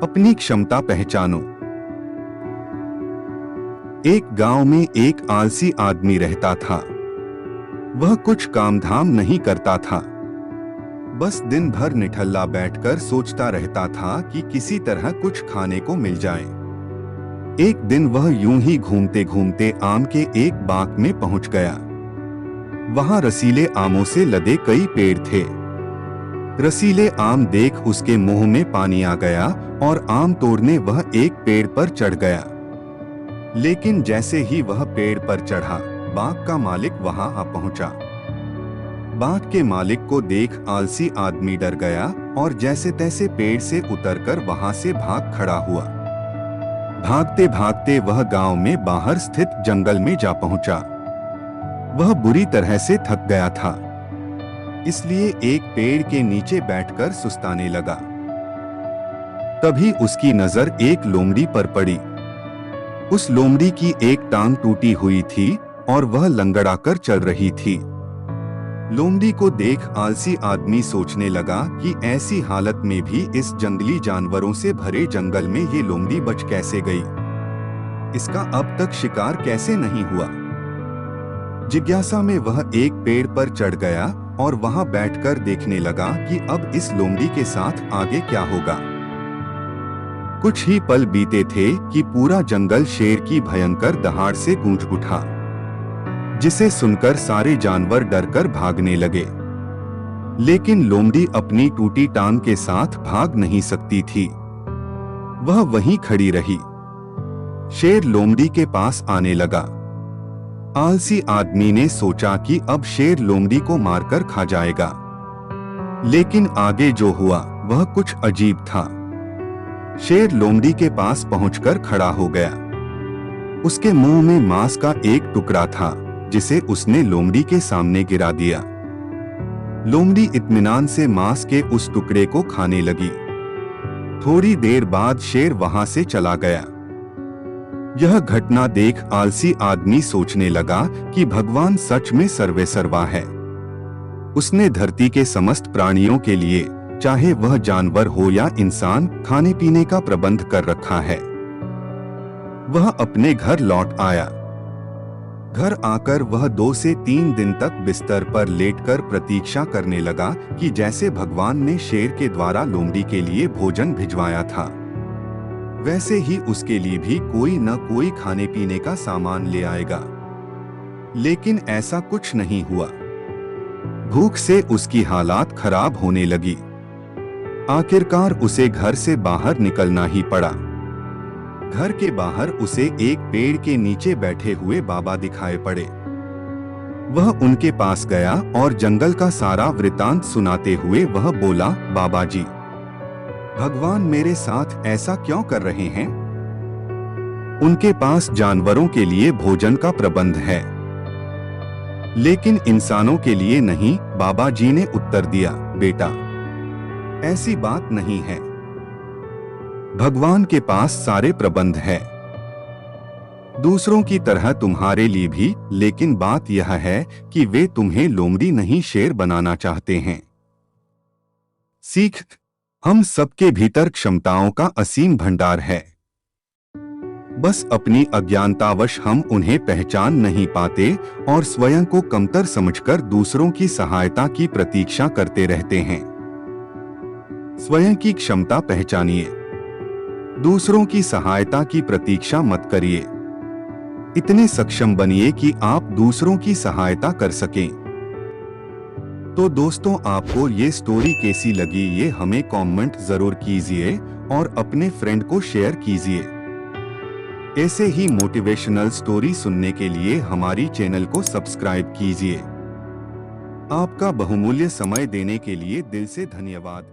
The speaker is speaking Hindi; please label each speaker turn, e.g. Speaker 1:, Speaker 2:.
Speaker 1: अपनी क्षमता पहचानो। एक गांव में एक आलसी आदमी रहता था। वह कुछ काम धाम नहीं करता था, बस दिन भर निठल्ला बैठकर सोचता रहता था कि किसी तरह कुछ खाने को मिल जाए। एक दिन वह यूं ही घूमते घूमते आम के एक बाग में पहुंच गया। वहां रसीले आमों से लदे कई पेड़ थे। रसीले आम देख उसके मुंह में पानी आ गया और आम तोड़ने वह एक पेड़ पर चढ़ गया। लेकिन जैसे ही वह पेड़ पर चढ़ा, बाग का मालिक वहां आ पहुंचा। बाग के मालिक को देख आलसी आदमी डर गया और जैसे तैसे पेड़ से उतरकर वहां से भाग खड़ा हुआ। भागते भागते वह गांव में बाहर स्थित जंगल में जा पहुंचा। वह बुरी तरह से थक गया था, इसलिए एक पेड़ के नीचे बैठकर सुस्ताने लगा। तभी उसकी नजर एक लोमड़ी पर पड़ी। उस लोमड़ी की एक टांग टूटी हुई थी और वह लंगड़ाकर चल रही थी। लोमड़ी को देख आलसी आदमी सोचने लगा कि ऐसी हालत में भी इस जंगली जानवरों से भरे जंगल में ये लोमड़ी बच कैसे गई, इसका अब तक शिकार कैसे नहीं हुआ। जिज्ञासा में वह एक पेड़ पर चढ़ गया और वहां बैठकर देखने लगा कि अब इस लोमड़ी के साथ आगे क्या होगा। कुछ ही पल बीते थे कि पूरा जंगल शेर की भयंकर दहाड़ से गूंज उठा, जिसे सुनकर सारे जानवर डरकर भागने लगे। लेकिन लोमड़ी अपनी टूटी टांग के साथ भाग नहीं सकती थी। वह वहीं खड़ी रही। शेर लोमड़ी के पास आने लगा। आलसी आदमी ने सोचा कि अब शेर लोमड़ी को मारकर खा जाएगा, लेकिन आगे जो हुआ वह कुछ अजीब था। शेर लोमड़ी के पास पहुंचकर खड़ा हो गया। उसके मुंह में मांस का एक टुकड़ा था, जिसे उसने लोमड़ी के सामने गिरा दिया। लोमड़ी इत्मीनान से मांस के उस टुकड़े को खाने लगी। थोड़ी देर बाद शेर वहां से चला गया। यह घटना देख आलसी आदमी सोचने लगा कि भगवान सच में सर्वेसर्वा है। उसने धरती के समस्त प्राणियों के लिए, चाहे वह जानवर हो या इंसान, खाने पीने का प्रबंध कर रखा है। वह अपने घर लौट आया। घर आकर वह 2 से 3 दिन तक बिस्तर पर लेटकर प्रतीक्षा करने लगा कि जैसे भगवान ने शेर के द्वारा लोमड़ी के लिए भोजन भिजवाया था, वैसे ही उसके लिए भी कोई न कोई खाने पीने का सामान ले आएगा। लेकिन ऐसा कुछ नहीं हुआ। भूख से उसकी हालात खराब होने लगी। आखिरकार उसे घर से बाहर निकलना ही पड़ा। घर के बाहर उसे एक पेड़ के नीचे बैठे हुए बाबा दिखाई पड़े। वह उनके पास गया और जंगल का सारा वृतांत सुनाते हुए वह बोला, बाबा जी, भगवान मेरे साथ ऐसा क्यों कर रहे हैं? उनके पास जानवरों के लिए भोजन का प्रबंध है, लेकिन इंसानों के लिए नहीं। बाबा जी ने उत्तर दिया, बेटा, ऐसी बात नहीं है। भगवान के पास सारे प्रबंध है, दूसरों की तरह तुम्हारे लिए भी, लेकिन बात यह है कि वे तुम्हें लोमड़ी नहीं शेर बनाना चाहते हैं। सीख, हम सबके भीतर क्षमताओं का असीम भंडार है, बस अपनी अज्ञानतावश हम उन्हें पहचान नहीं पाते और स्वयं को कमतर समझकर दूसरों की सहायता की प्रतीक्षा करते रहते हैं। स्वयं की क्षमता पहचानिए, दूसरों की सहायता की प्रतीक्षा मत करिए। इतने सक्षम बनिए कि आप दूसरों की सहायता कर सकें। तो दोस्तों, आपको ये स्टोरी कैसी लगी ये हमें कमेंट जरूर कीजिए और अपने फ्रेंड को शेयर कीजिए। ऐसे ही मोटिवेशनल स्टोरी सुनने के लिए हमारी चैनल को सब्सक्राइब कीजिए। आपका बहुमूल्य समय देने के लिए दिल से धन्यवाद।